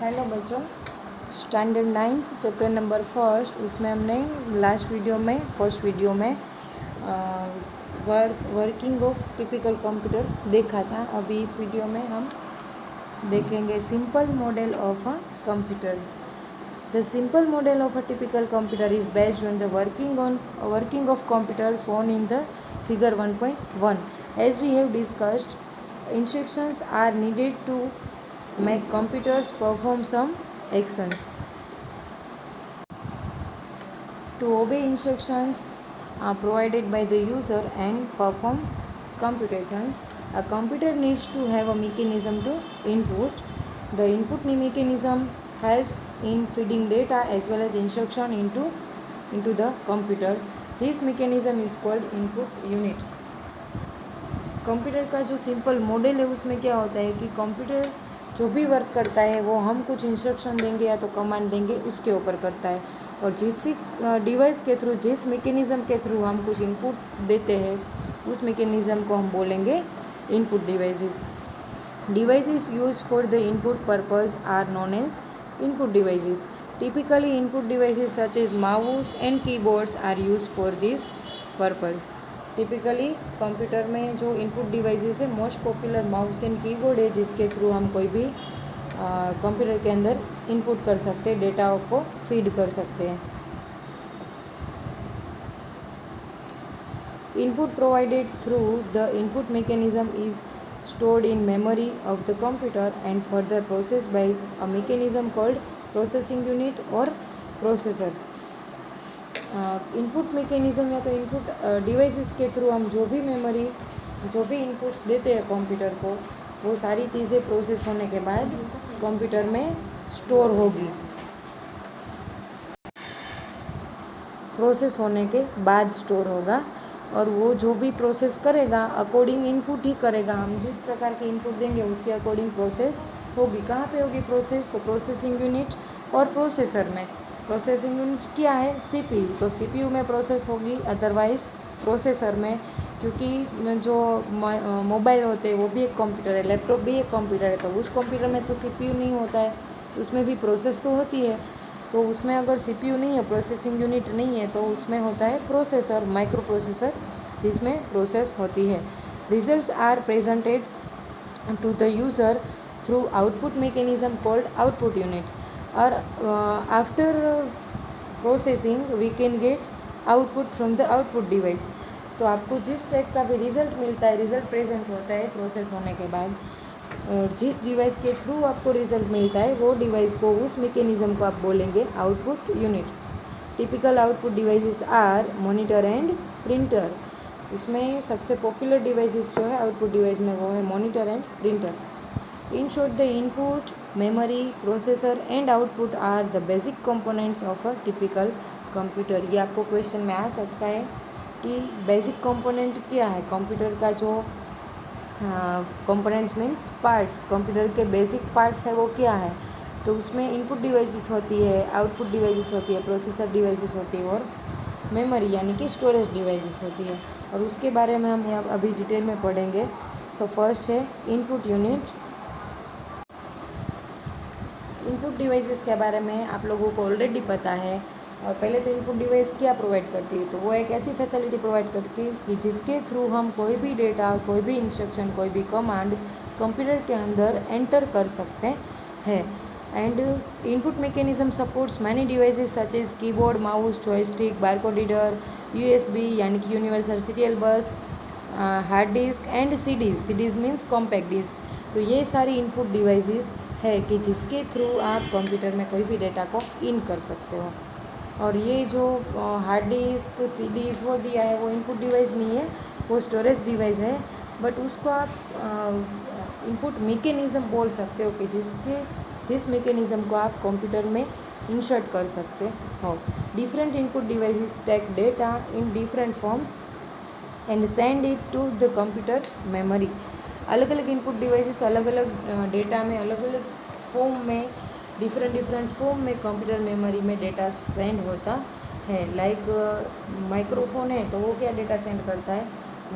Hello बच्चों, standard 9th chapter number first, उसमें हमने फर्स्ट वीडियो में वर्किंग ऑफ टिपिकल कंप्यूटर देखा था। अभी इस वीडियो में हम देखेंगे simple model of a computer. The simple model of a typical computer is based on the working of computer shown in the figure 1.1. As we have discussed, instructions are needed to make computers perform some actions. To obey instructions provided by the user and perform computations, a computer needs to have a mechanism to input. The input mechanism helps in feeding data as well as instruction into the computers. This mechanism is called input unit. Computer का जो simple model है उसमें क्या होता है कि computer जो भी वर्क करता है वो हम कुछ इंस्ट्रक्शन देंगे या तो कमांड देंगे उसके ऊपर करता है, और जिस डिवाइस के थ्रू, जिस मैकेनिज़्म के थ्रू हम कुछ इनपुट देते हैं उस मैकेनिज़्म को हम बोलेंगे input devices. Devices used for the input purpose are known as input devices. Typically, input devices such as mouse and keyboards are used for this purpose. Typically computer में जो इनपुट डिवाइसेस है, most popular mouse and keyboard है, जिसके through हम कोई भी computer के अंदर इनपुट कर सकते हैं, डेटा को फीड कर सकते हैं. Input provided through the input mechanism is stored in memory of the computer and further processed by a mechanism called processing unit or processor. Input mechanism या तो इनपुट डिवाइसेस के थ्रू हम जो भी इनपुट्स देते हैं कंप्यूटर को, वो सारी चीज़ें प्रोसेस होने के बाद कंप्यूटर में स्टोर होगी. प्रोसेस होने के बाद स्टोर होगा और वो जो भी प्रोसेस करेगा अकॉर्डिंग इनपुट ही करेगा. हम जिस प्रकार के इनपुट देंगे उसके अकॉर्डिंग प्रोसेस होगी. कहाँ पे होगी प्रोसेस? तो प्रोसेसिंग यूनिट और प्रोसेसर में. प्रोसेसिंग यूनिट क्या है? सीपीयू. तो सीपीयू में प्रोसेस होगी, अदरवाइज प्रोसेसर में, क्योंकि जो मोबाइल होते हैं वो भी एक कंप्यूटर है, लैपटॉप भी एक कंप्यूटर है. तो उस कंप्यूटर में तो सीपीयू नहीं होता है, उसमें भी प्रोसेस तो होती है. तो उसमें अगर सीपीयू नहीं है, प्रोसेसिंग यूनिट नहीं है, तो उसमें होता है प्रोसेसर, माइक्रो प्रोसेसर, जिसमें प्रोसेस होती है. Results are presented to the user through output mechanism called output unit. और after processing we can get output from the output device. तो आपको जिस टाइप का भी रिज़ल्ट मिलता है, रिज़ल्ट प्रेजेंट होता है प्रोसेस होने के बाद, और जिस डिवाइस के थ्रू आपको रिज़ल्ट मिलता है वो डिवाइस को, उस मैकेनिज़्म को आप बोलेंगे output unit. Typical output devices are monitor and printer. उसमें सबसे पॉपुलर डिवाइसेस जो है आउटपुट डिवाइस में वो है monitor and printer. In short, the input, memory, processor and output are the basic components of a typical computer. ये आपको question में आ सकता है कि बेसिक कंपोनेंट क्या है कंप्यूटर का. जो कंपोनेंट्स मीन्स पार्ट्स, कंप्यूटर के बेसिक पार्ट्स है वो क्या है. तो उसमें इनपुट डिवाइसेस होती है, आउटपुट डिवाइसेस होती है, प्रोसेसर डिवाइसेस होती है, और मेमोरी यानी कि स्टोरेज डिवाइसेस होती है. और उसके बारे में हम यहाँ अभी डिटेल में पढ़ेंगे. सो फर्स्ट है इनपुट यूनिट. इनपुट डिवाइसेस के बारे में आप लोगों को ऑलरेडी पता है. और पहले तो इनपुट डिवाइस क्या प्रोवाइड करती है, तो वो एक ऐसी फैसिलिटी प्रोवाइड करती है कि जिसके थ्रू हम कोई भी डेटा, कोई भी इंस्ट्रक्शन, कोई भी कमांड कंप्यूटर के अंदर एंटर कर सकते हैं. And input mechanism supports many devices such as keyboard, mouse, joystick, barcode reader, USB यानी कि universal serial bus, hard disk and CDs means compact disc. तो ये सारी इनपुट डिवाइसेस है कि जिसके थ्रू आप कंप्यूटर में कोई भी डेटा को इन कर सकते हो. और ये जो हार्ड डिस्क, सीडीज़ वो दिया है वो इनपुट डिवाइस नहीं है, वो स्टोरेज डिवाइस है. बट उसको आप इनपुट मैकेनिज़्म बोल सकते हो कि जिस मैकेनिज़्म को आप कंप्यूटर में इंसर्ट कर सकते हो. Different input devices take data in different forms and send it to the computer memory. अलग अलग इनपुट डिवाइसेस अलग अलग डेटा में, अलग अलग फॉर्म में, डिफरेंट फॉर्म में कंप्यूटर मेमोरी में डेटा सेंड होता है. लाइक माइक्रोफोन है तो वो क्या डेटा सेंड करता है,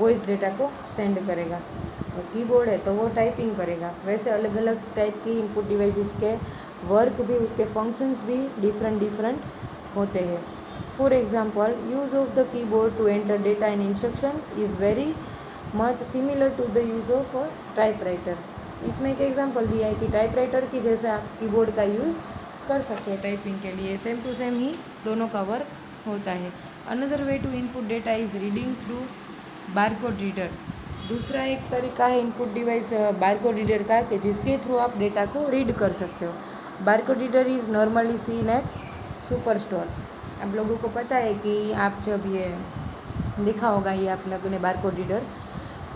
वॉइस डेटा को सेंड करेगा. और कीबोर्ड है तो वो टाइपिंग करेगा. वैसे अलग अलग टाइप की इनपुट डिवाइसेस के वर्क भी, उसके फंक्शंस भी डिफरेंट होते हैं. For example, use of the keyboard to enter data in instruction is very much similar to the use of a typewriter. इसमें एक एग्जांपल दिया है कि टाइपराइटर की जैसे आप कीबोर्ड का यूज़ कर सकते हो टाइपिंग के लिए, सेम टू सेम ही दोनों का वर्क होता है. Another way to input data is reading through barcode reader. दूसरा एक तरीका है इनपुट डिवाइस बारकोड रीडर का कि जिसके थ्रू आप डेटा को रीड कर सकते हो. Barcode reader is normally seen at super store. आप लोगों को पता है कि आप जब ये देखा होगा, ये आप लोगों ने बारकोड रीडर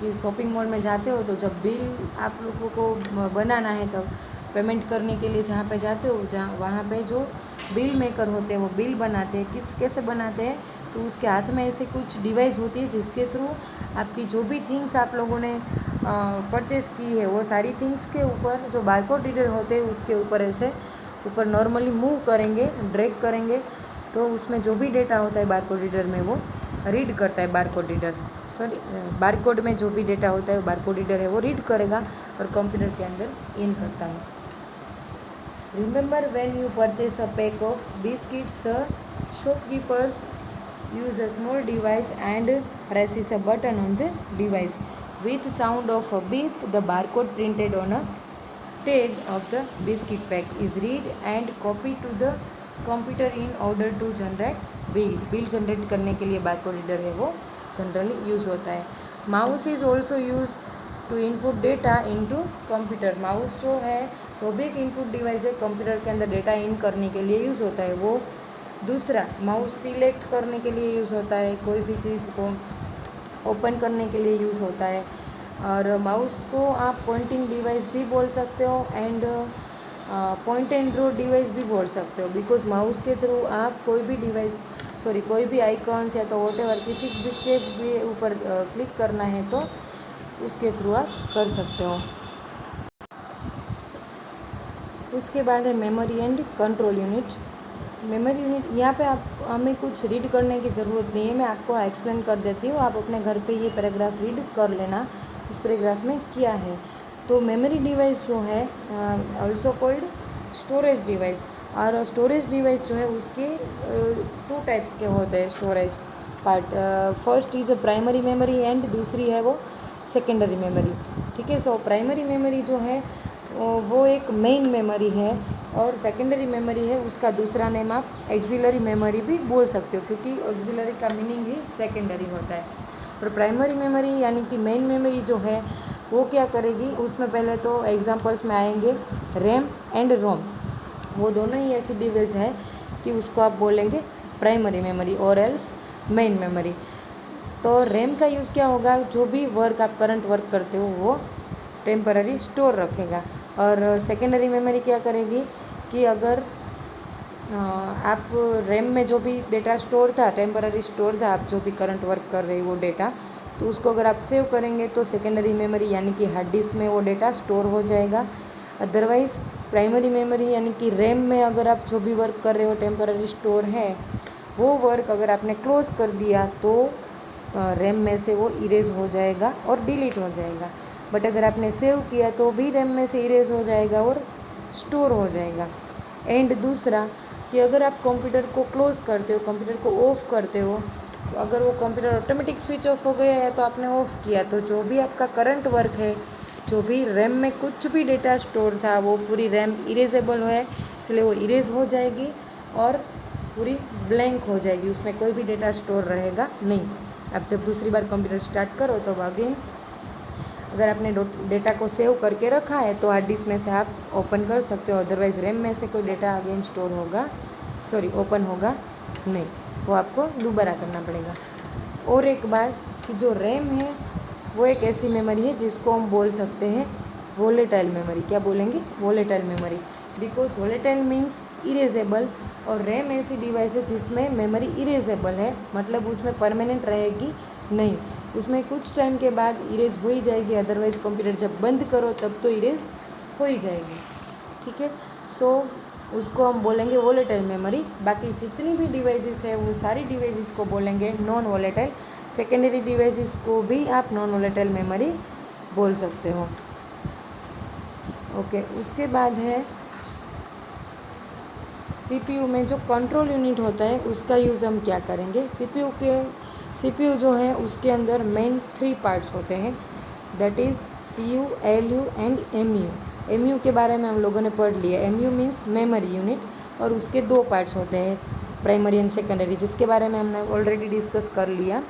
कि शॉपिंग मॉल में जाते हो तो जब बिल आप लोगों को बनाना है तब पेमेंट करने के लिए जहाँ पे जाते हो, जहाँ वहाँ पे जो बिल मेकर होते हैं वो बिल बनाते हैं. कैसे बनाते हैं, तो उसके हाथ में ऐसे कुछ डिवाइस होती है जिसके थ्रू आपकी जो भी थिंग्स आप लोगों ने परचेज़ की है वो सारी थिंग्स के ऊपर जो बारकोड रीडर होते हैं उसके ऊपर ऐसे ऊपर नॉर्मली मूव करेंगे, ड्रैग करेंगे, तो उसमें जो भी डेटा होता है बारकोड रीडर में वो रीड करता है. बारकोड में जो भी डेटा होता है वो बारकोड रीडर है वो रीड करेगा और कंप्यूटर के अंदर इन करता है. Remember when you purchase a pack of biscuits, the shopkeepers use a small device and presses a button on the device. With sound of a beep, the barcode printed on a tag of the biscuit pack is read and copied to the computer in order to generate bill. Bill generate करने के लिए barcode reader है वो generally use होता है. Mouse is also use to input data into computer. Mouse जो है वो भी एक इनपुट डिवाइस है, कंप्यूटर के अंदर डेटा इन करने के लिए यूज़ होता है वो. दूसरा, माउस सिलेक्ट करने के लिए यूज़ होता है, कोई भी चीज़ को ओपन करने के लिए यूज़ होता है. और माउस को आप पॉइंटिंग डिवाइस भी बोल सकते हो and point and draw device भी बोल सकते हो, बिकॉज माउस के थ्रू आप कोई भी आइकॉन्स या तो वॉटेवर किसी के भी ऊपर क्लिक करना है तो उसके थ्रू आप कर सकते हो. उसके बाद है memory and control unit. Memory unit, यहाँ पे आप हमें कुछ रीड करने की ज़रूरत नहीं है, मैं आपको एक्सप्लेन कर देती हूँ. आप अपने घर पे ये पैराग्राफ रीड कर लेना, इस पैराग्राफ में क्या है. तो मेमोरी डिवाइस जो है ऑल्सो कॉल्ड स्टोरेज डिवाइस, और स्टोरेज डिवाइस जो है उसके 2 टाइप्स के होते हैं storage part. First is a primary memory and दूसरी है वो सेकेंडरी मेमोरी. ठीक है. सो प्राइमरी मेमोरी जो है वो एक मेन मेमोरी है और सेकेंडरी मेमोरी है उसका दूसरा नेम आप एक्सिलरी मेमोरी भी बोल सकते हो, क्योंकि एक्सिलरी का मीनिंग ही सेकेंडरी होता है. और प्राइमरी मेमोरी यानी कि मेन मेमोरी जो है वो क्या करेगी, उसमें पहले तो एग्जांपल्स में आएंगे रैम एंड रोम. वो दोनों ही ऐसी डिवाइस है कि उसको आप बोलेंगे प्राइमरी मेमोरी और एल्स मेन मेमोरी. तो रैम का यूज़ क्या होगा, जो भी वर्क आप करंट वर्क करते हो वो टेम्पररी स्टोर रखेगा. और सेकेंडरी मेमोरी क्या करेगी कि अगर आप रैम में जो भी डेटा स्टोर था, टेम्पररी स्टोर था, आप जो भी करंट वर्क कर रहे हो वो डेटा, तो उसको अगर आप सेव करेंगे तो सेकेंडरी मेमोरी यानी कि हार्ड डिस्क में वो डेटा स्टोर हो जाएगा. अदरवाइज़ प्राइमरी मेमोरी यानी कि रैम में अगर आप जो भी वर्क कर रहे हो टेम्पररी स्टोर है वो वर्क अगर आपने क्लोज़ कर दिया तो रैम में से वो इरेज हो जाएगा और डिलीट हो जाएगा. बट अगर आपने सेव किया तो भी रैम में से इरेज हो जाएगा और स्टोर हो जाएगा. एंड दूसरा कि अगर आप कंप्यूटर को क्लोज़ करते हो, कंप्यूटर को ऑफ़ करते हो, तो अगर वो कंप्यूटर ऑटोमेटिक स्विच ऑफ हो गया है तो आपने ऑफ़ किया, तो जो भी आपका करंट वर्क है, जो भी रैम में कुछ भी डेटा स्टोर था वो पूरी रैम इरेजेबल है, इसलिए वो इरेज हो जाएगी और पूरी ब्लैंक हो जाएगी, उसमें कोई भी डेटा स्टोर रहेगा नहीं. अब जब दूसरी बार कंप्यूटर स्टार्ट करो तो अगेन अगर आपने डेटा को सेव करके रखा है तो हार्ड डिस्क में से आप ओपन कर सकते हो, अदरवाइज़ रैम में से कोई डेटा अगेन ओपन होगा नहीं, वो आपको दोबारा करना पड़ेगा. और एक बात कि जो रैम है वो एक ऐसी मेमोरी है जिसको हम बोल सकते हैं वोलेटाइल मेमोरी. क्या बोलेंगे? Volatile memory, because volatile means erasable, और रैम ऐसी डिवाइस है जिसमें मेमोरी इरेजेबल है, मतलब उसमें परमानेंट रहेगी नहीं, उसमें कुछ टाइम के बाद इरेज हो ही जाएगी, अदरवाइज़ कंप्यूटर जब बंद करो तब तो इरेज हो ही जाएगी. ठीक है. सो उसको हम बोलेंगे वोलेटाइल मेमोरी. बाकी जितनी भी डिवाइसेस है वो सारी डिवाइसेस को बोलेंगे नॉन वोलेटाइल. सेकेंडरी डिवाइसेस को भी आप नॉन वोलेटाइल मेमोरी बोल सकते हो. ओके. उसके बाद है सीपीयू में जो कंट्रोल यूनिट होता है उसका यूज़ हम क्या करेंगे। सीपीयू जो है उसके अंदर मेन 3 पार्ट्स होते हैं, that is CU, ALU and MU. MU के बारे में हम लोगों ने पढ़ लिया। एमयू मीन्स मेमोरी यूनिट, और उसके 2 पार्ट्स होते हैं, प्राइमरी एंड सेकेंडरी, जिसके बारे में हमने ऑलरेडी डिस्कस कर लिया।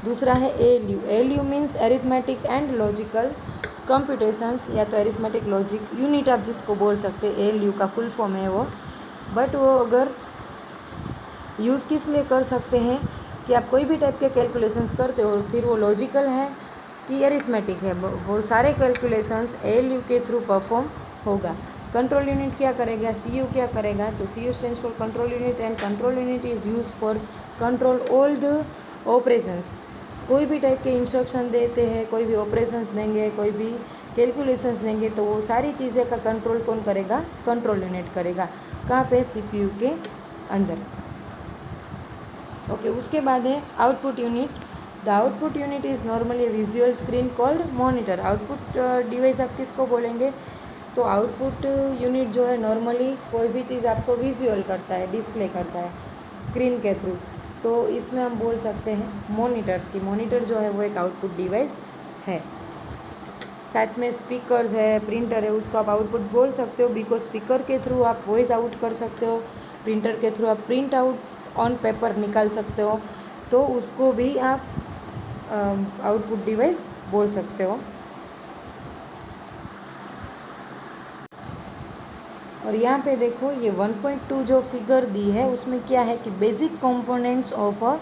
दूसरा है ALU. ALU means arithmetic and logical computations, या तो एरिथमेटिक लॉजिक यूनिट आप जिसको बोल सकते हैं, एलयू का फुल फॉर्म है वो। बट वो अगर यूज़ किस लिए कर सकते हैं कि आप कोई भी टाइप के कैलकुलेशंस करते हो, फिर वो लॉजिकल है कि एरिथमेटिक है, वो सारे कैलकुलेशंस एलयू के थ्रू परफॉर्म होगा। कंट्रोल यूनिट क्या करेगा, सीयू क्या करेगा, तो CU stands for control unit, and control unit is use for control all the operations. कोई भी टाइप के इंस्ट्रक्शन देते हैं, कोई भी ऑपरेशंस देंगे, कोई भी कैलकुलेशंस देंगे, तो वो सारी चीज़ें का कंट्रोल कौन करेगा, कंट्रोल यूनिट करेगा। कहाँ पे, सीपीयू के अंदर। ओके, उसके बाद है output unit. The output unit is normally A visual screen called monitor. Output device आप किसको बोलेंगे, तो आउटपुट यूनिट जो है नॉर्मली कोई भी चीज़ आपको विजुअल करता है, डिस्प्ले करता है स्क्रीन के थ्रू, तो इसमें हम बोल सकते हैं मॉनिटर, कि मॉनिटर जो है वो एक आउटपुट डिवाइस है। साथ में स्पीकर्स है, प्रिंटर है, उसको आप आउटपुट बोल सकते हो, बिकॉज स्पीकर के थ्रू आप वॉइस आउट कर सकते हो, प्रिंटर के थ्रू आप प्रिंट आउट ऑन पेपर निकाल सकते हो, तो उसको भी आप आउटपुट डिवाइस बोल सकते हो। और यहाँ पे देखो ये 1.2 जो फिगर दी है उसमें क्या है कि basic components of a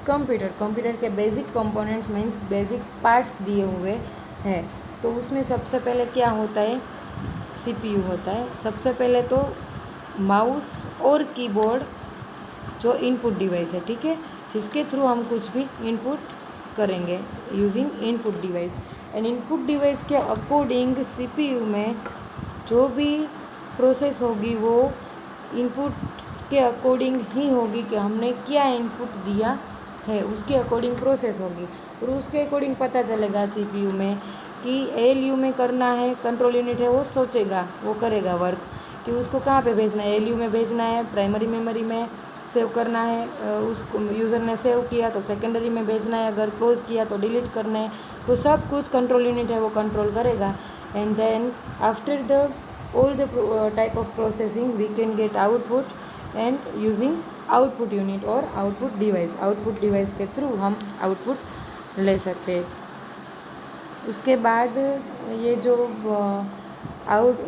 computer के basic components means basic parts दिए हुए हैं। तो उसमें सबसे पहले क्या होता है, सीपीयू होता है। सबसे पहले तो माउस और कीबोर्ड जो इनपुट डिवाइस है, ठीक है, जिसके थ्रू हम कुछ भी इनपुट करेंगे using input device. And input device के अकॉर्डिंग सीपीयू में जो भी प्रोसेस होगी वो इनपुट के अकॉर्डिंग ही होगी, कि हमने क्या इनपुट दिया है उसके अकॉर्डिंग प्रोसेस होगी, और उसके अकॉर्डिंग पता चलेगा सीपीयू में कि एलयू में करना है, कंट्रोल यूनिट है वो सोचेगा, वो करेगा वर्क कि उसको कहाँ पे भेजना है, एलयू में भेजना है, प्राइमरी मेमोरी में सेव करना है, उसको यूज़र ने सेव किया तो सेकेंडरी में भेजना है, अगर क्लोज किया तो डिलीट करना है, वो सब कुछ कंट्रोल यूनिट है वो कंट्रोल करेगा। And then after the all the type of processing we can get output and using output unit और output device के थ्रू हम output ले सकते हैं। उसके बाद ये जो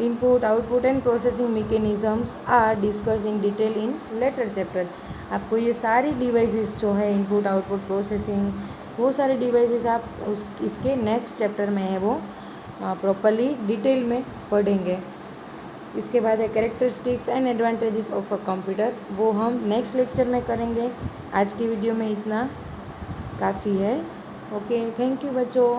input output and processing mechanisms are discussed in detail in later chapter। आपको ये सारी डिवाइसेस जो है इनपुट आउटपुट प्रोसेसिंग, वो सारे डिवाइसेस आप इसके नेक्स्ट चैप्टर में है वो प्रॉपरली डिटेल में पढ़ेंगे। इसके बाद है characteristics and advantages of a computer, वो हम नेक्स्ट लेक्चर में करेंगे। आज की वीडियो में इतना काफ़ी है। ओके, थैंक यू बच्चों।